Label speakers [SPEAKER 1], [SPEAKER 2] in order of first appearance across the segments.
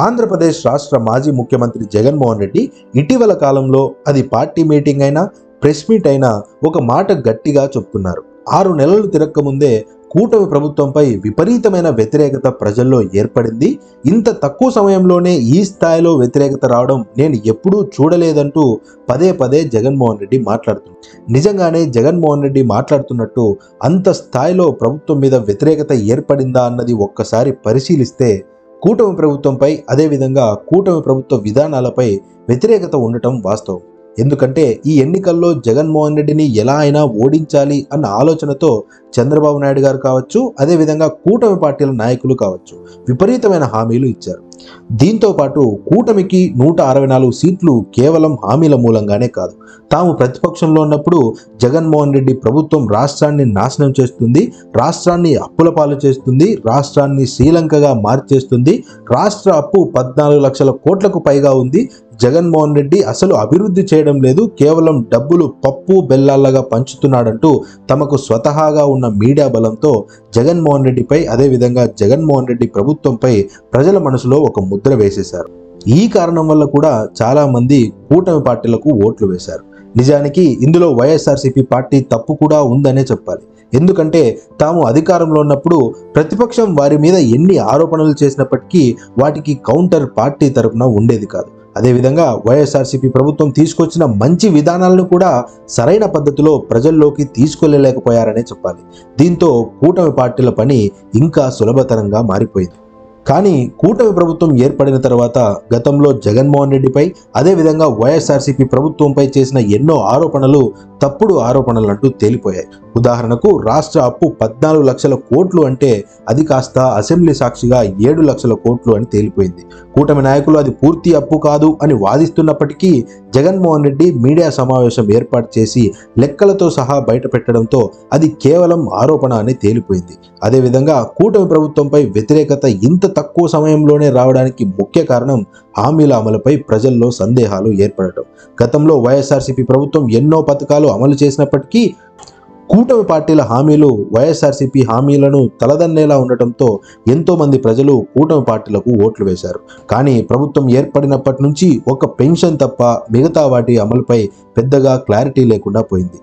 [SPEAKER 1] ఆంధ్రప్రదేశ్ రాష్ట్ర మాజీ ముఖ్యమంత్రి జగన్మోహన్ రెడ్డి ఇటీవల కాలంలో అది పార్టీ మీటింగ్ అయినా ప్రెస్ మీట్ అయినా ఒక మాట గట్టిగా చెప్తున్నారు. 6 నెలలు తిరక్కముందే కూటమి ప్రభుత్వంపై విపరీతమైన వ్యతిరేకత ప్రజల్లో ఏర్పడింది. ఇంత తక్కువ సమయంలోనే ఈ స్థాయిలో వ్యతిరేకత రావడం నేను ఎప్పుడూ చూడలేదంటూ పదే పదే జగన్మోహన్ రెడ్డి మాట్లాడుతున్నారు. నిజంగానే జగన్మోహన్ రెడ్డి మాట్లాడుతున్నట్టు అంత స్థాయిలో ప్రభుత్వం మీద వ్యతిరేకత ఏర్పడిందా అన్నది ఒక్కసారి పరిశీలిస్తే కూటమి ప్రభుత్వంపై అదేవిధంగా కూటమి ప్రభుత్వ విధానాలపై వ్యతిరేకత ఉండటం వాస్తవం. ఎందుకంటే ఈ ఎన్నికల్లో జగన్మోహన్ రెడ్డిని ఎలా అయినా ఓడించాలి అన్న ఆలోచనతో చంద్రబాబు నాయుడు గారు కావచ్చు, అదేవిధంగా కూటమి పార్టీల నాయకులు కావచ్చు విపరీతమైన హామీలు ఇచ్చారు. దీంతో పాటు కూటమికి 164 సీట్లు కేవలం హామీల మూలంగానే కాదు, తాము ప్రతిపక్షంలో ఉన్నప్పుడు జగన్మోహన్ రెడ్డి ప్రభుత్వం రాష్ట్రాన్ని నాశనం చేస్తుంది, రాష్ట్రాన్ని అప్పుల పాలు చేస్తుంది, రాష్ట్రాన్ని శ్రీలంకగా మార్చేస్తుంది, రాష్ట్ర అప్పు 14 లక్షల కోట్లకు పైగా ఉంది, జగన్మోహన్ రెడ్డి అసలు అభివృద్ధి చేయడం లేదు, కేవలం డబ్బులు పప్పు బెల్లాలుగా పంచుతున్నాడంటూ తమకు స్వతహాగా ఉన్న మీడియా బలంతో జగన్మోహన్ రెడ్డిపై అదేవిధంగా జగన్మోహన్ రెడ్డి ప్రభుత్వంపై ప్రజల మనసులో ఒక ముద్ర వేసేశారు. ఈ కారణం వల్ల కూడా చాలా మంది కూటమి పార్టీలకు ఓట్లు వేశారు. నిజానికి ఇందులో వైఎస్ఆర్సీపీ పార్టీ తప్పు కూడా ఉందనే చెప్పాలి. ఎందుకంటే తాము అధికారంలో ఉన్నప్పుడు ప్రతిపక్షం వారి మీద ఎన్ని ఆరోపణలు చేసినప్పటికీ వాటికి కౌంటర్ పార్టీ తరపున ఉండేది కాదు. అదేవిధంగా వైఎస్ఆర్సీపీ ప్రభుత్వం తీసుకొచ్చిన మంచి విధానాలను కూడా సరైన పద్ధతిలో ప్రజల్లోకి తీసుకెళ్లలేకపోయారనే చెప్పాలి. దీంతో కూటమి పార్టీల పని ఇంకా సులభతరంగా మారిపోయింది. కానీ కూటమి ప్రభుత్వం ఏర్పడిన తర్వాత గతంలో జగన్మోహన్ రెడ్డిపై అదేవిధంగా వైఎస్ఆర్సీపీ ప్రభుత్వంపై చేసిన ఎన్నో ఆరోపణలు తప్పుడు ఆరోపణలు అంటూ తేలిపోయాయి. ఉదాహరణకు రాష్ట్ర అప్పు 14 లక్షల కోట్లు అంటే అది కాస్త అసెంబ్లీ సాక్షిగా 7 లక్షల కోట్లు అని తేలిపోయింది. కూటమి నాయకులు అది పూర్తి అప్పు కాదు అని వాదిస్తున్నప్పటికీ జగన్మోహన్ రెడ్డి మీడియా సమావేశం ఏర్పాటు చేసి లెక్కలతో సహా బయట పెట్టడంతో అది కేవలం ఆరోపణ అని తేలిపోయింది. అదేవిధంగా కూటమి ప్రభుత్వంపై వ్యతిరేకత ఇంత తక్కువ సమయంలోనే రావడానికి ముఖ్య కారణం హామీల అమలుపై ప్రజల్లో సందేహాలు ఏర్పడటం. గతంలో వైఎస్ఆర్సీపీ ప్రభుత్వం ఎన్నో పథకాలు అమలు చేసినప్పటికీ కూటమి పార్టీల హామీలు వైఎస్ఆర్సీపీ హామీలను తలదన్నేలా ఉండటంతో ఎంతో మంది ప్రజలు కూటమి పార్టీలకు ఓట్లు వేశారు. కానీ ప్రభుత్వం ఏర్పడినప్పటి నుంచి ఒక పెన్షన్ తప్ప మిగతా వాటి అమలుపై పెద్దగా క్లారిటీ లేకుండా పోయింది.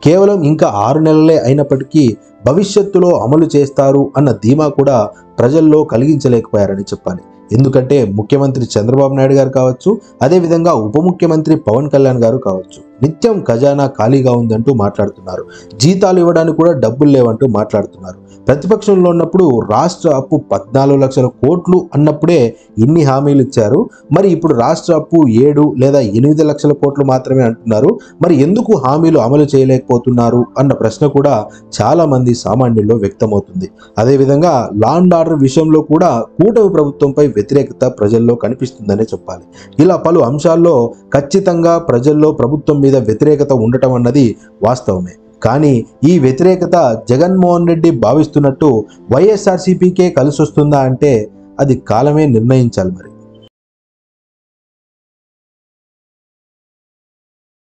[SPEAKER 1] కేవలం ఇంకా 6 నెలలే అయినప్పటికీ భవిష్యత్తులో అమలు చేస్తారు అన్న ధీమా కూడా ప్రజల్లో కలిగించలేకపోయారని చెప్పాలి. ఎందుకంటే ముఖ్యమంత్రి చంద్రబాబు నాయుడు గారు కావచ్చు, అదేవిధంగా ఉప ముఖ్యమంత్రి పవన్ కళ్యాణ్ గారు కావచ్చు నిత్యం ఖజానా ఖాళీగా ఉందంటూ మాట్లాడుతున్నారు. జీతాలు ఇవ్వడానికి కూడా డబ్బులు లేవంటూ మాట్లాడుతున్నారు. ప్రతిపక్షంలో ఉన్నప్పుడు రాష్ట్ర అప్పు 14 లక్షల కోట్లు అన్నప్పుడే ఇన్ని హామీలు ఇచ్చారు. మరి ఇప్పుడు రాష్ట్ర అప్పు 7 లేదా 8 లక్షల కోట్లు మాత్రమే అంటున్నారు. మరి ఎందుకు హామీలు అమలు చేయలేకపోతున్నారు అన్న ప్రశ్న కూడా చాలా మంది సామాన్యుల్లో వ్యక్తమవుతుంది. అదేవిధంగా లా అండ్ ఆర్డర్ విషయంలో కూడా కూటమి ప్రభుత్వంపై వ్యతిరేకత ప్రజల్లో కనిపిస్తుందనే చెప్పాలి. ఇలా పలు అంశాల్లో ఖచ్చితంగా ప్రజల్లో ప్రభుత్వం మీద వ్యతిరేకత ఉండటం అన్నది వాస్తవమే. కానీ ఈ వ్యతిరేకత జగన్మోహన్ రెడ్డి భావిస్తున్నట్టు వైఎస్ఆర్సీపీకే కలిసొస్తుందా అంటే అది కాలమే నిర్ణయించాలి. మరి